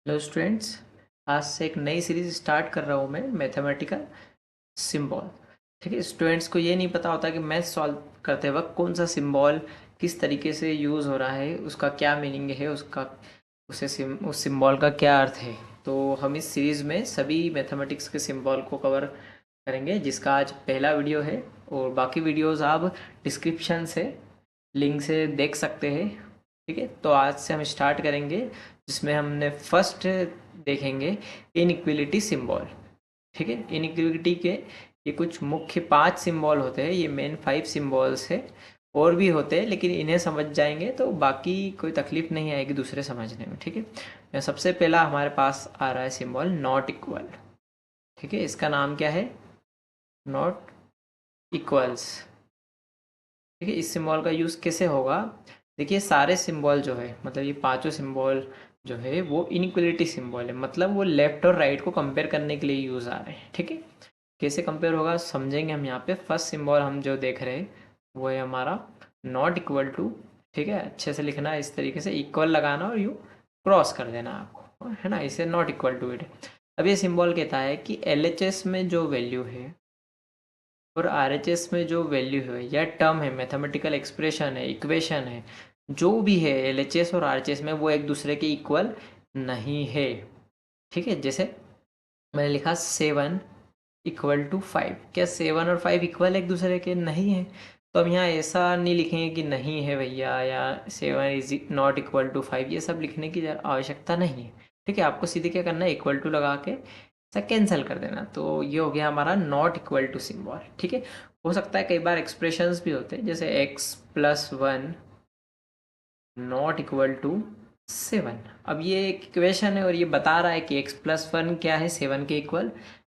Hello students, आज से एक नई सीरीज स्टार्ट कर रहा हूँ मैं, मैथमेटिकल सिंबल। ठीक है, स्टूडेंट्स को ये नहीं पता होता कि मैथ सॉल्व करते वक्त कौन सा सिंबल किस तरीके से यूज़ हो रहा है, उसका क्या मीनिंग है, उस सिंबल का क्या अर्थ है। तो हम इस सीरीज़ में सभी मैथमेटिक्स के सिंबल को कवर करेंगे, जिसका आज पहला वीडियो है। और बाकी वीडियोस आप डिस्क्रिप्शन से लिंक से देख सकते हैं। ठीक है, तो आज से हम स्टार्ट करेंगे, जिसमें हमने फर्स्ट देखेंगे इनइक्वलिटी सिंबल। ठीक है, इनइक्वलिटी के ये कुछ मुख्य 5 सिंबल होते हैं, ये मेन 5 सिंबल्स है। और भी होते हैं, लेकिन इन्हें समझ जाएंगे तो बाकी कोई तकलीफ नहीं आएगी दूसरे समझने में। ठीक है, सबसे पहला हमारे पास आ रहा है सिंबल नॉट इक्वल। ठीक है, इसका नाम क्या है? Not equals. ठीक है, इस सिंबल का यूज़ कैसे होगा? देखिए, सारे सिंबल जो है, मतलब ये पांचों सिंबल जो है वो इनइक्वलिटी सिंबल है, मतलब वो लेफ्ट और राइट को कंपेयर करने के लिए यूज़ आ रहे हैं। ठीक है, कैसे कंपेयर होगा समझेंगे हम यहाँ पे। फर्स्ट सिंबल हम जो देख रहे हैं वो है हमारा नॉट इक्वल टू। ठीक है, अच्छे से लिखना है इस तरीके से, इक्वल लगाना और यू क्रॉस कर देना आपको, है ना, इसे नॉट इक्वल टू इट। अब ये सिंबल कहता है कि एलएचएस में जो वैल्यू है और आरएचएस में जो वैल्यू है या टर्म है, मैथमेटिकल एक्सप्रेशन है, इक्वेशन है, जो भी है एलएचएस और आरएचएस में, वो एक दूसरे के इक्वल नहीं है। ठीक है, जैसे मैंने लिखा 7 इक्वल टू 5, क्या 7 और 5 इक्वल एक दूसरे के नहीं है? तो अब यहाँ ऐसा नहीं लिखेंगे कि नहीं है भैया, या 7 इज नॉट इक्वल टू 5, ये सब लिखने की आवश्यकता नहीं है। ठीक है, आपको सीधे क्या करना है, इक्वल टू लगा के ऐसा कैंसिल कर देना। तो ये हो गया हमारा नॉट इक्वल टू सिंबल। ठीक है, हो सकता है कई बार एक्सप्रेशंस भी होते हैं, जैसे x+1 नॉट इक्वल टू 7। अब ये एक इक्वेशन है और ये बता रहा है कि x+1 क्या है, 7 के इक्वल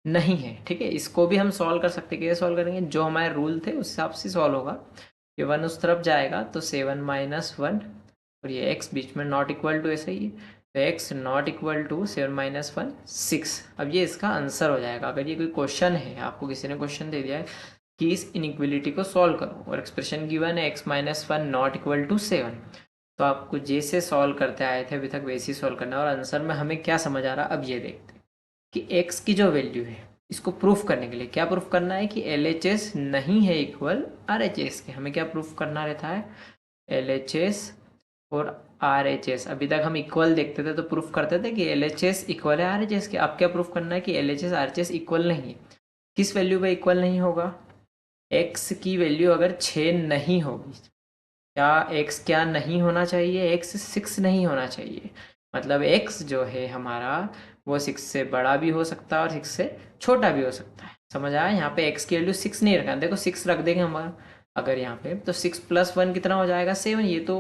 नहीं है। ठीक है, इसको भी हम सॉल्व कर सकते हैं। कैसे सॉल्व करेंगे? जो हमारे रूल थे उस हिसाब से सॉल्व होगा। ये 1 उस तरफ जाएगा तो 7 - 1, और ये x बीच में नॉट इक्वल टू ऐसे ही है, तो x नॉट इक्वल टू 7 - 1 6। अब ये इसका आंसर हो जाएगा। अगर ये कोई क्वेश्चन है, आपको किसी ने क्वेश्चन दे दिया है कि इस इनइक्वलिटी को सॉल्व करो और एक्सप्रेशन गिवन है x - 1 नॉट इक्वल टू 7, तो आपको जैसे सॉल्व करते आए थे अभी तक वैसे ही सॉल्व करना है। और आंसर में हमें क्या समझ आ रहा है अब ये देखते हैं कि x की जो वैल्यू है, इसको प्रूफ करने के लिए क्या प्रूफ करना है कि LHS नहीं है इक्वल RHS के। हमें क्या प्रूफ करना रहता है? LHS और RHS। अभी तक हम इक्वल देखते थे तो प्रूफ करते थे कि LHS इक्वल है RHS के। अब क्या प्रूफ करना है कि LHS RHS इक्वल नहीं है। किस वैल्यू पे इक्वल नहीं होगा? x की वैल्यू अगर 6 नहीं होगी, क्या x क्या नहीं होना चाहिए? x 6 नहीं होना चाहिए। मतलब x जो है हमारा, वो 6 से बड़ा भी हो सकता है और 6 से छोटा भी हो सकता है। समझ आया? यहाँ पे x की वैल्यू 6 नहीं रखा, देखो 6 रख देंगे हमारा अगर यहाँ पे, तो 6+1 कितना हो जाएगा? 7। ये तो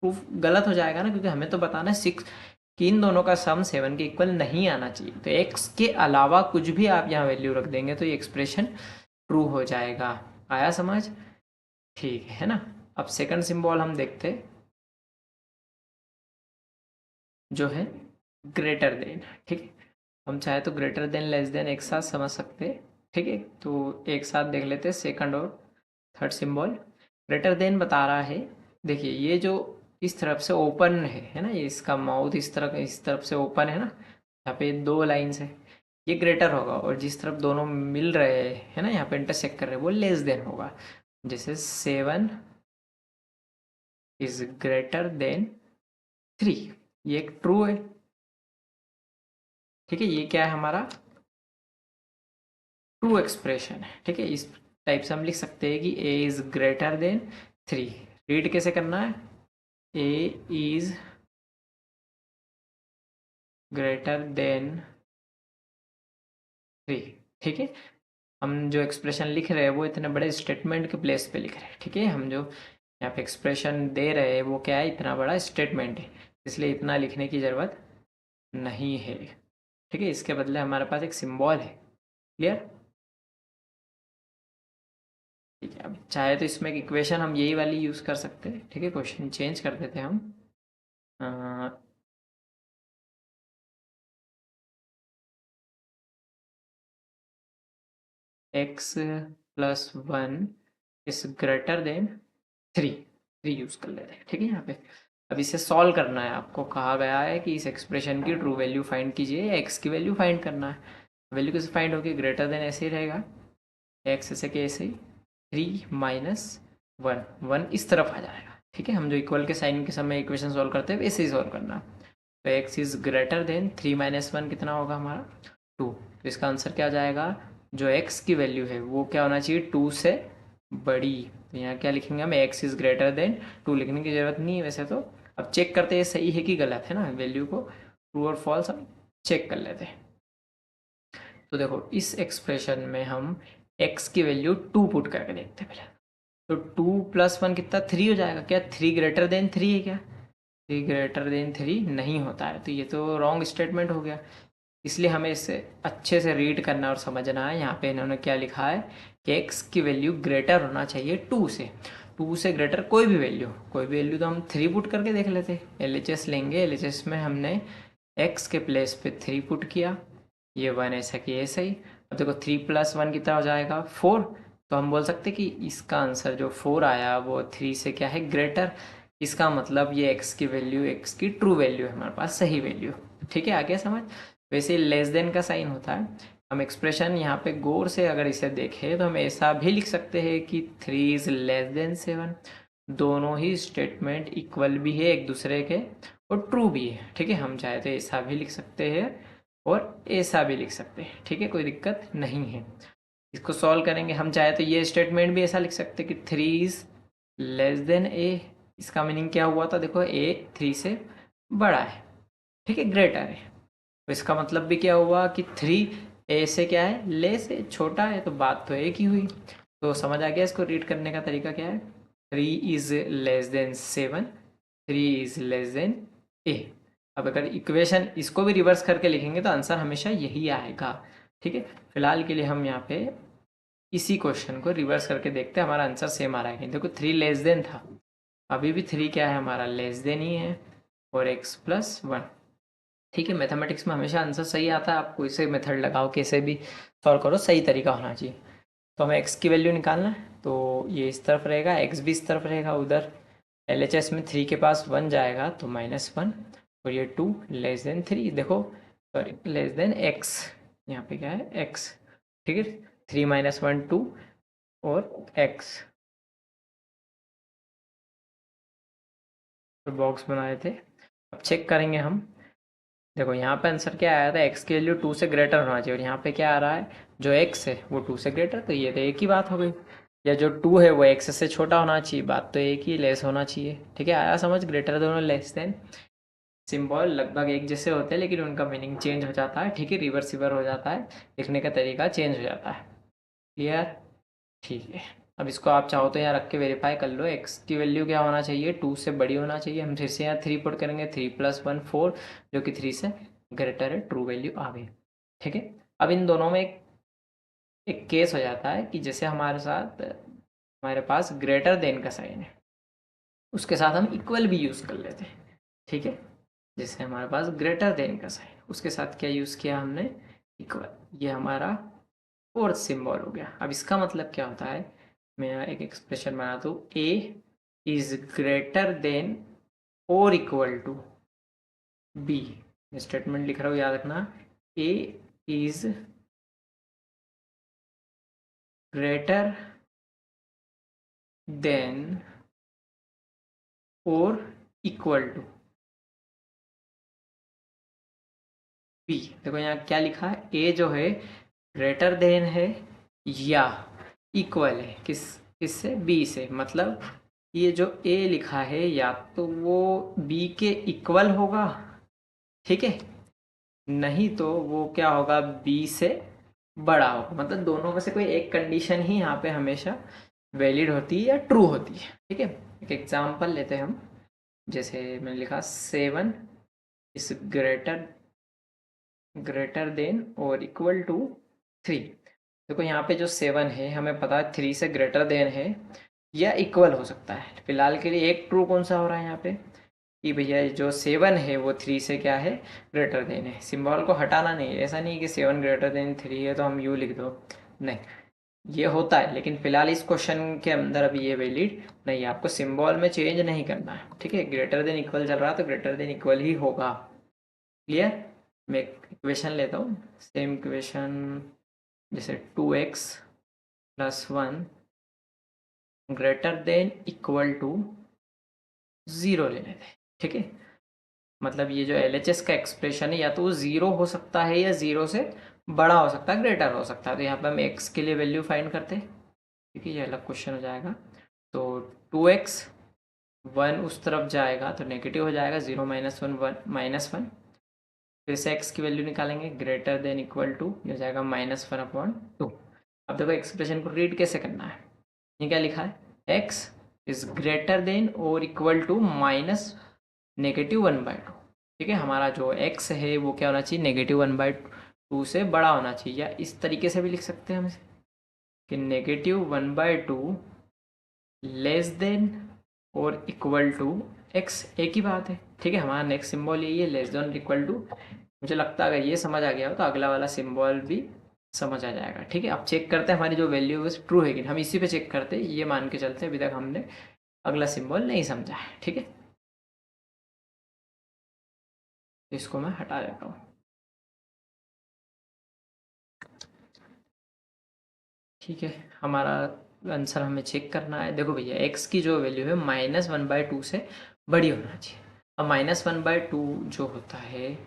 प्रूफ गलत हो जाएगा ना, क्योंकि हमें तो बताना है 6 कि इन दोनों का सम 7 के इक्वल नहीं आना चाहिए। तो x के अलावा कुछ भी आप यहाँ वैल्यू रख देंगे तो ये एक्सप्रेशन ट्रू हो जाएगा। आया समझ? ठीक है ना। अब सेकंड सिंबल हम देखते हैं, जो है ग्रेटर देन। ठीक है, हम चाहे तो ग्रेटर देन लेस देन एक साथ समझ सकते हैं। ठीक है, तो एक साथ देख लेते हैं सेकंड और थर्ड सिंबल। ग्रेटर देन बता रहा है, देखिए ये जो इस तरफ से ओपन है ना, ये इसका माउथ इस तरफ से ओपन है ना, यहाँ पे दो लाइन्स है, ये ग्रेटर होगा। और जिस तरफ दोनों मिल रहे हैं ना, यहाँ पे इंटरसेक्ट कर रहे हैं, वो लेस देन होगा। जैसे 7 इज ग्रेटर देन 3, ये एक ट्रू है। ठीक है, ये क्या है हमारा? ट्रू एक्सप्रेशन है। ठीक है, इस टाइप से हम लिख सकते हैं कि a is greater then 3। Read कैसे करना है? a is greater then 3। ठीक है, हम जो एक्सप्रेशन लिख रहे हैं वो इतने बड़े स्टेटमेंट के प्लेस पे लिख रहे हैं। ठीक है, हम जो यहाँ पे एक्सप्रेशन दे रहे हैं वो क्या है? इतना बड़ा स्टेटमेंट है, इसलिए इतना लिखने की ज़रूरत नहीं है। ठीक है, इसके बदले हमारे पास एक सिंबल है। क्लियर? ठीक है, अब चाहे तो इसमें एक इक्वेशन हम यही वाली यूज़ कर सकते हैं। ठीक है, क्वेश्चन चेंज कर देते हैं हम। x+1 is greater then 3 use कर लेते हैं। ठीक है, यहाँ पे अब इसे सॉल्व करना है, आपको कहा गया है कि इस एक्सप्रेशन की ट्रू वैल्यू फाइंड कीजिए, एक्स की वैल्यू फाइंड करना है। वैल्यू कैसे फाइंड होगी, ग्रेटर देन ऐसे ही रहेगा, एक्स ऐसे के ऐसे ही 3 - 1 1 इस तरफ आ जाएगा। ठीक है, हम जो इक्वल के साइन के समय इक्वेशन सॉल्व करते हैं वैसे ही सॉल्व करना। तो एक्स इज ग्रेटर देन 3 - 1 कितना होगा हमारा 2। तो इसका आंसर क्या आ जाएगा, जो एक्स की वैल्यू है वो क्या होना चाहिए 2 से बड़ी। तो यहाँ क्या लिखेंगे हम, एक्स इज ग्रेटर देन 2 लिखने की जरूरत नहीं है वैसे तो। अब चेक करते हैं सही है कि गलत है ना, वैल्यू को ट्रू और फॉल्स हम चेक कर लेते हैं। तो देखो इस एक्सप्रेशन में हम x की वैल्यू 2 पुट करके देखते हैं पहले। तो 2 + 1 कितना 3 हो जाएगा। क्या 3 ग्रेटर देन 3 है क्या, 3 ग्रेटर देन 3 नहीं होता है, तो ये तो रॉन्ग स्टेटमेंट हो गया। इसलिए हमें इसे अच्छे से रीड करना और समझना है। यहाँ पे इन्होंने क्या लिखा है कि x की वैल्यू ग्रेटर होना चाहिए 2 से। 2 से ग्रेटर कोई भी वैल्यू तो हम 3 पुट करके देख लेते हैं। LHS लेंगे, LHS में हमने x के प्लेस पे 3 पुट किया, ये 1 ऐसा कि ऐसा ही। अब देखो 3 + 1 कितना हो जाएगा 4। तो हम बोल सकते कि इसका आंसर जो 4 आया वो 3 से क्या है ग्रेटर। इसका मतलब ये x की वैल्यू, x की ट्रू वैल्यू है हमारे पास, सही वैल्यू। ठीक है, आ गया समझ। वैसे लेस देन का साइन होता है। हम एक्सप्रेशन यहाँ पे गौर से अगर इसे देखें तो हम ऐसा भी लिख सकते हैं कि 3 इज लेस देन 7। दोनों ही स्टेटमेंट इक्वल भी है एक दूसरे के और ट्रू भी है। ठीक है, हम चाहे तो ऐसा भी लिख सकते हैं और ऐसा भी लिख सकते हैं। ठीक है, कोई दिक्कत नहीं है। इसको सॉल्व करेंगे, हम चाहे तो ये स्टेटमेंट भी ऐसा लिख सकते हैं कि 3 इज लेस देन ए। इसका मीनिंग क्या हुआ था, देखो ए 3 से बड़ा है, ठीक है, ग्रेटर है। तो इसका मतलब भी क्या हुआ कि 3 ए से क्या है, ले से छोटा है, तो बात तो एक ही हुई। तो समझ आ गया इसको रीड करने का तरीका क्या है। 3 is less than 7, 3 is less than a. अब अगर इक्वेशन इसको भी रिवर्स करके लिखेंगे तो आंसर हमेशा यही आएगा। ठीक है, फिलहाल के लिए हम यहाँ पे इसी क्वेश्चन को रिवर्स करके देखते हैं, हमारा आंसर सेम आ रहा है। देखो 3 लेस देन था, अभी भी 3 क्या है हमारा लेस देन ही है, और x + 1। ठीक है, मैथमेटिक्स में हमेशा आंसर सही आता है, आप कोई से मेथड लगाओ कैसे भी सॉल्व करो, सही तरीका होना चाहिए। तो हमें x की वैल्यू निकालना है, तो ये इस तरफ रहेगा, x भी इस तरफ रहेगा। उधर LHS में 3 के पास 1 जाएगा तो -1, और ये 2 लेस देन 3, देखो सॉरी लेस देन x, यहाँ पे क्या है x। ठीक है, 3 - 1 2 और x बॉक्स बनाए थे। अब चेक करेंगे हम, देखो यहाँ पे आंसर क्या आया था, x की वैल्यू 2 से ग्रेटर होना चाहिए, और यहाँ पे क्या आ रहा है, जो x है वो 2 से ग्रेटर, तो ये तो एक ही बात हो गई। या जो 2 है वो x से छोटा होना चाहिए, बात तो एक ही, लेस होना चाहिए। ठीक है, आया समझ, ग्रेटर दोनों लेस देन सिंबल लगभग एक जैसे होते हैं लेकिन उनका मीनिंग चेंज हो जाता है। ठीक है, रिवर्सिबल हो जाता है, लिखने का तरीका चेंज हो जाता है। क्लियर, ठीक है। अब इसको आप चाहो तो यहाँ रख के वेरीफाई कर लो, x की वैल्यू क्या होना चाहिए 2 से बड़ी होना चाहिए। हम फिर से यहाँ 3 पुट करेंगे, 3 + 1 4, जो कि 3 से ग्रेटर है, ट्रू वैल्यू आ गई। ठीक है, अब इन दोनों में एक केस हो जाता है कि जैसे हमारे साथ हमारे पास ग्रेटर देन का साइन है, उसके साथ हम इक्वल भी यूज़ कर लेते हैं। ठीक है, जैसे हमारे पास ग्रेटर देन का साइन, उसके साथ क्या यूज़ किया हमने, इक्वल। ये हमारा फोर्थ सिंबल हो गया। अब इसका मतलब क्या होता है, मैं एक एक्सप्रेशन बना दूँ, ए इज ग्रेटर देन और इक्वल टू बी। स्टेटमेंट लिख रहा हूँ, याद रखना, ए इज ग्रेटर देन और इक्वल टू बी। देखो यहाँ क्या लिखा है, ए जो है ग्रेटर देन है या इक्वल है किससे, बी से। मतलब ये जो ए लिखा है या तो वो बी के इक्वल होगा, ठीक है, नहीं तो वो क्या होगा बी से बड़ा होगा। मतलब दोनों में से कोई एक कंडीशन ही यहाँ पे हमेशा वैलिड होती है या ट्रू होती है। ठीक है, एक एग्जांपल लेते हैं हम, जैसे मैंने लिखा 7 इज ग्रेटर देन और इक्वल टू 3। देखो यहाँ पे जो 7 है हमें पता है 3 से ग्रेटर देन है या इक्वल हो सकता है। फिलहाल के लिए एक ट्रू कौन सा हो रहा है यहाँ पे, कि भैया जो 7 है वो 3 से क्या है, ग्रेटर देन है। सिंबल को हटाना नहीं है, ऐसा नहीं कि 7 ग्रेटर देन 3 है तो हम यू लिख दो, नहीं। ये होता है, लेकिन फिलहाल इस क्वेश्चन के अंदर अभी ये वैलिड नहीं है। आपको सिंबल में चेंज नहीं करना है, ठीक है। ग्रेटर देन इक्वल चल रहा है तो ग्रेटर देन इक्वल ही होगा। क्लियर। मैं इक्वेशन लेता हूँ, सेम इक्वेशन, जैसे 2x plus 1 greater than equal to 0 ले लेते हैं, ठीक है। मतलब ये जो LHS का एक्सप्रेशन है, या तो वो 0 हो सकता है या 0 से बड़ा हो सकता है, ग्रेटर हो सकता है। तो यहाँ पे हम x के लिए वैल्यू फाइंड करते हैं, ठीक है। ये अलग क्वेश्चन हो जाएगा। तो 2x 1 उस तरफ जाएगा तो नेगेटिव हो जाएगा, 0 माइनस 1 1 माइनस 1। फिर से x की वैल्यू निकालेंगे, ग्रेटर देन इक्वल टू, ये हो जाएगा -1/2। अब देखो एक्सप्रेशन को रीड कैसे करना है। ये क्या लिखा है, x इज ग्रेटर देन और इक्वल टू माइनस -1/2, ठीक है। हमारा जो x है वो क्या होना चाहिए, -1/2 से बड़ा होना चाहिए। या इस तरीके से भी लिख सकते हैं हम इसे, कि -1/2 लेस देन और इक्वल टू x, एक ही बात है, ठीक है। हमारा नेक्स्ट सिंबल यही है, लेस देन इक्वल टू। मुझे लगता है अगर ये समझ आ गया हो तो अगला वाला सिंबल भी समझ आ जाएगा, ठीक है। अब चेक करते हैं हमारी जो वैल्यू है ट्रू है कि हम इसी पे चेक करते हैं, ये मान के चलते हैं। अभी तक हमने अगला सिंबल नहीं समझा है, ठीक है। इसको मैं हटा देता हूँ, ठीक है। हमारा आंसर हमें चेक करना है। देखो भैया, x की जो वैल्यू है -1/2 से बड़ी होना चाहिए। अब -1/2 जो होता है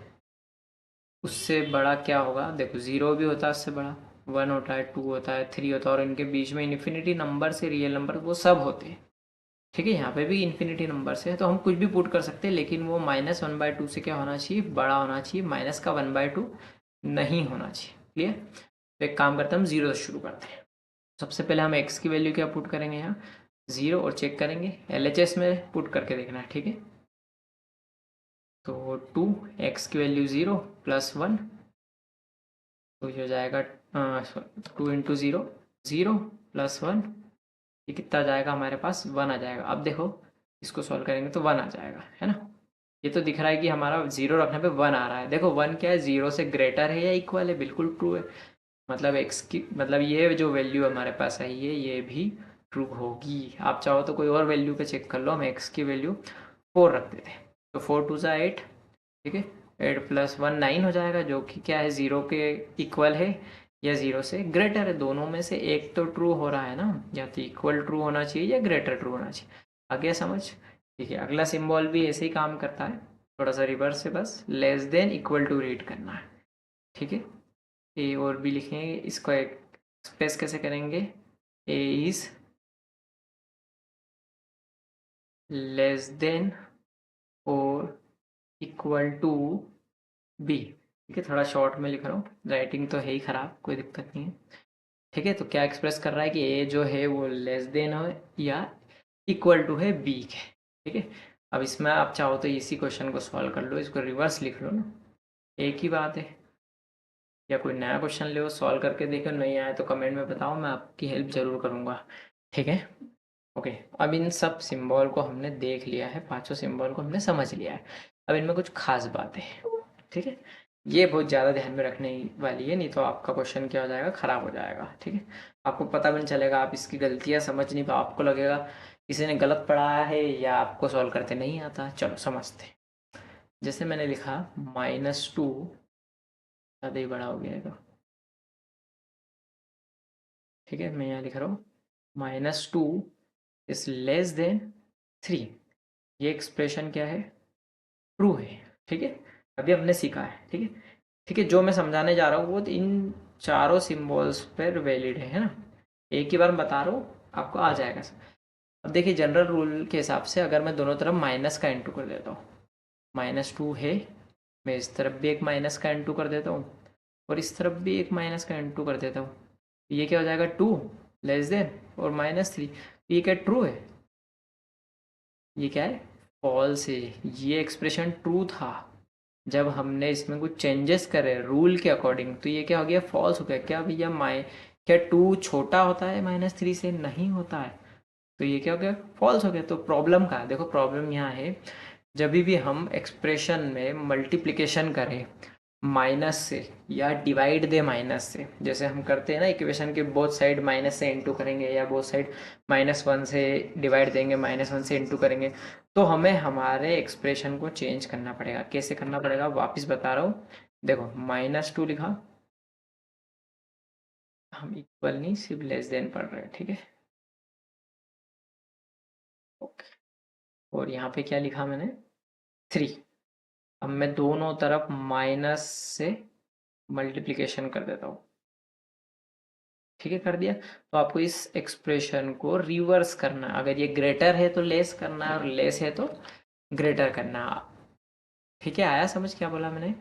उससे बड़ा क्या होगा, देखो 0 भी होता है उससे बड़ा, 1 होता है, 2 होता है, 3 होता है, और इनके बीच में इन्फिनिटी नंबर से रियल नंबर वो सब होते हैं, ठीक है। यहाँ पे भी इन्फिनिटी नंबर से है तो हम कुछ भी पुट कर सकते हैं, लेकिन वो -1/2 से क्या होना चाहिए, बड़ा होना चाहिए, माइनस का 1/2 नहीं होना चाहिए। क्लियर। तो एक काम करते हैं, हम 0 से शुरू करते हैं। सबसे पहले हम x की वैल्यू क्या पुट करेंगे, यहाँ 0, और चेक करेंगे LHS में पुट करके देखना है, ठीक है। तो 2, x की वैल्यू 0 प्लस 1, तो ये हो जाएगा 2 इंटू 0, 0 प्लस 1, ये कितना आ जाएगा हमारे पास, 1 आ जाएगा। अब देखो इसको सॉल्व करेंगे तो 1 आ जाएगा, है ना। ये तो दिख रहा है कि हमारा 0 रखने पे 1 आ रहा है। देखो 1 क्या है, 0 से ग्रेटर है या इक्वल है, बिल्कुल ट्रू है। मतलब x की, मतलब ये जो वैल्यू हमारे पास आई है ये भी ट्रू होगी। आप चाहो तो कोई और वैल्यू पे चेक कर लो, हम x की वैल्यू 4 रख देते हैं, तो 4 2 ज़ा 8, ठीक है। 8 प्लस 1 9 हो जाएगा, जो कि क्या है, 0 के इक्वल है या 0 से ग्रेटर है। दोनों में से एक तो ट्रू हो रहा है ना, या तो इक्वल ट्रू होना चाहिए या ग्रेटर ट्रू होना चाहिए। आ गया समझ, ठीक है। अगला सिंबल भी ऐसे ही काम करता है, थोड़ा सा रिवर्स से, बस less than equal to read करना है, ठीक है। ए और बी लिखेंगे, इसको एक्सप्रेस कैसे करेंगे, ए इज लेस देन और इक्वल टू बी, ठीक है। थोड़ा शॉर्ट में लिख रहा हूँ, राइटिंग तो है ही ख़राब, कोई दिक्कत नहीं है, ठीक है। तो क्या एक्सप्रेस कर रहा है कि ए जो है वो लेस देन हो या इक्वल टू है बी के, ठीक है। अब इसमें आप चाहो तो इसी क्वेश्चन को सॉल्व कर लो, इसको रिवर्स लिख लो ना, एक ही बात है। या कोई नया क्वेश्चन ले सॉल्व करके देखो, नहीं आए तो कमेंट में बताओ, मैं आपकी हेल्प ज़रूर करूँगा, ठीक है। ओके। अब इन सब सिंबल को हमने देख लिया है, पांचों सिंबल को हमने समझ लिया है। अब इनमें कुछ खास बातें हैं, ठीक है। ये बहुत ज़्यादा ध्यान में रखने वाली है, नहीं तो आपका क्वेश्चन क्या हो जाएगा, ख़राब हो जाएगा, ठीक है। आपको पता भी नहीं चलेगा, आप इसकी गलतियाँ समझ नहीं पाओ, आपको लगेगा किसी ने गलत पढ़ाया है या आपको सॉल्व करते नहीं आता। चलो समझते हैं। जैसे मैंने लिखा -2, ज़्यादा ही बड़ा हो गया है तो, ठीक है। मैं यहाँ लिख रहा हूँ -2 इज लेस देन 3। ये एक्सप्रेशन क्या है, ट्रू है, ठीक है। अभी हमने सीखा है, ठीक है, ठीक है। जो मैं समझाने जा रहा हूँ वो इन चारों सिंबल्स पर वैलिड है ना। एक ही बार मैं बता रहा हूँ, आपको आ जाएगा। अब देखिए जनरल रूल के हिसाब से अगर मैं दोनों तरफ माइनस का इंटू कर देता हूँ, -2 है, मैं इस तरफ भी एक माइनस का इंटू कर देता हूँ और इस तरफ भी एक माइनस का इंटू कर देता हूँ, ये क्या हो जाएगा, 2 लेस देन और -3। ये क्या ट्रू है, ये क्या है, फॉल्स है। ये एक्सप्रेशन ट्रू था जब हमने इसमें कुछ चेंजेस करे रूल के अकॉर्डिंग, तो ये क्या हो गया, फॉल्स हो गया। क्या भैया, क्या 2 छोटा होता है -3 से, नहीं होता है, तो ये क्या हो गया, फॉल्स हो गया। तो प्रॉब्लम कहाँ है, देखो प्रॉब्लम यहाँ है, जब भी हम एक्सप्रेशन में मल्टीप्लिकेशन करें माइनस से या डिवाइड दे माइनस से, जैसे हम करते हैं ना इक्वेशन के बोथ साइड माइनस से इंटू करेंगे या बोथ साइड -1 से डिवाइड देंगे, -1 से इंटू करेंगे, तो हमें हमारे एक्सप्रेशन को चेंज करना पड़ेगा। कैसे करना पड़ेगा वापस बता रहा हूँ। देखो -2 लिखा, हम इक्वल नहीं सिर्फ लेस देन पढ़ रहे हैं, ठीक है। ओके, और यहाँ पे क्या लिखा मैंने 3। अब मैं दोनों तरफ माइनस से मल्टीप्लिकेशन कर देता हूँ, ठीक है, कर दिया। तो आपको इस एक्सप्रेशन को रिवर्स करना है, अगर ये ग्रेटर है तो लेस करना है और लेस है तो ग्रेटर करना है, ठीक है। आया समझ क्या बोला मैंने?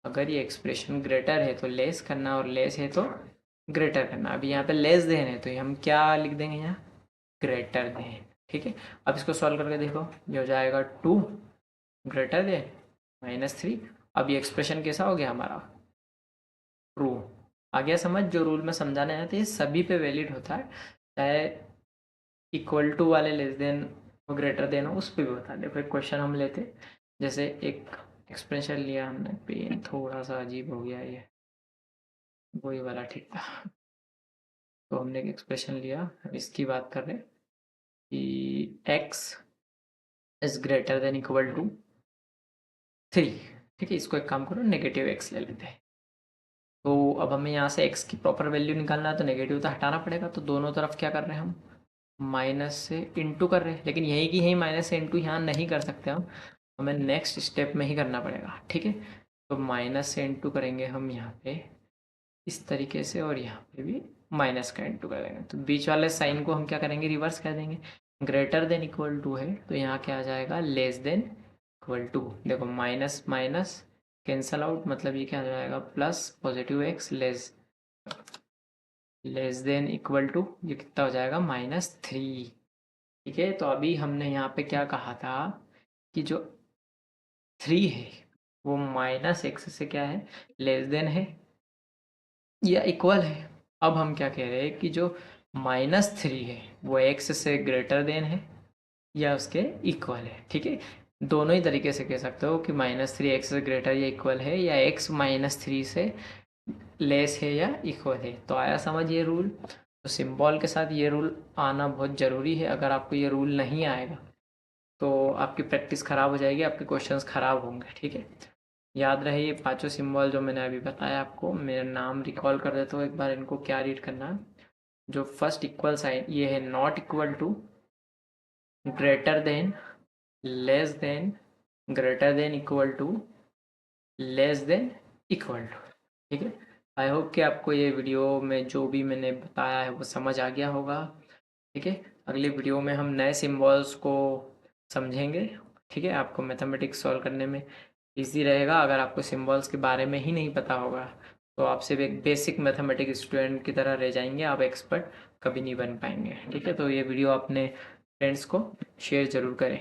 अगर ये एक्सप्रेशन ग्रेटर है तो लेस करना और लेस है तो ग्रेटर करना। अभी यहाँ पे लेस देन है तो हम क्या लिख देंगे यहाँ, ग्रेटर देन, ठीक है। अब इसको सॉल्व करके देखो, ये हो जाएगा 2 ग्रेटर देन -3। अब ये एक्सप्रेशन कैसा हो गया हमारा, ट्रू। आ गया समझ? जो रूल में समझाने आए थे ये सभी पे वैलिड होता है, चाहे इक्वल टू वाले लेस देन और ग्रेटर देन हो उस पर भी होता है। देखो एक क्वेश्चन हम लेते, जैसे एक एक्सप्रेशन लिया हमने, पेन थोड़ा सा अजीब हो गया, ये वही वाला ठीक था। तो हमने एक एक्सप्रेशन लिया, इसकी बात कर रहे कि x is greater than equal to 3, ठीक है। इसको एक काम करो, नेगेटिव x ले लेते हैं। तो अब हमें यहाँ से x की प्रॉपर वैल्यू निकालना है तो नेगेटिव तो हटाना पड़ेगा, तो दोनों तरफ क्या कर रहे हैं हम, माइनस से इंटू कर रहे हैं। लेकिन यही की यही माइनस से इंटू यहाँ नहीं कर सकते हम, हमें नेक्स्ट स्टेप में ही करना पड़ेगा, ठीक है। तो माइनस से इंटू करेंगे हम यहाँ पे इस तरीके से, और यहाँ पे भी माइनस का इंटू कर देंगे, तो बीच वाले साइन को हम क्या करेंगे, रिवर्स कर देंगे। ग्रेटर देन इक्वल टू है तो यहाँ क्या आ जाएगा, लेस देन इक्वल टू। देखो माइनस माइनस कैंसल आउट, मतलब ये क्या आ जाएगा, plus positive x less than equal to, ये कितना हो जाएगा, -3, ठीक है। तो अभी हमने यहाँ पे क्या कहा था कि जो 3 है वो -x से क्या है, लेस देन है या इक्वल है। अब हम क्या कह रहे हैं कि जो -3 है वो x से ग्रेटर देन है या उसके इक्वल है, ठीक है। दोनों ही तरीके से कह सकते हो कि -3 x से ग्रेटर या इक्वल है, या x -3 से लेस है या इक्वल है। तो आया समझ ये रूल? तो सिंबल के साथ ये रूल आना बहुत ज़रूरी है। अगर आपको ये रूल नहीं आएगा तो आपकी प्रैक्टिस ख़राब हो जाएगी, आपके क्वेश्चंस ख़राब होंगे, ठीक है। याद रहे ये पांचों सिंबल जो मैंने अभी बताया आपको, मेरा नाम रिकॉल कर देता हूँ एक बार, इनको क्या रीड करना है। जो फर्स्ट इक्वल साइन ये है, not equal to, greater than, less than, greater than equal to, less than equal to, ठीक है। आई होप कि आपको ये वीडियो में जो भी मैंने बताया है वो समझ आ गया होगा, ठीक है। अगली वीडियो में हम नए सिंबल्स को समझेंगे, ठीक है। आपको मैथमेटिक्स सॉल्व करने में इजी रहेगा। अगर आपको सिंबल्स के बारे में ही नहीं पता होगा तो आप सिर्फ एक बेसिक मैथमेटिक्स स्टूडेंट की तरह रह जाएंगे, आप एक्सपर्ट कभी नहीं बन पाएंगे, ठीक है। तो ये वीडियो अपने फ्रेंड्स को शेयर ज़रूर करें।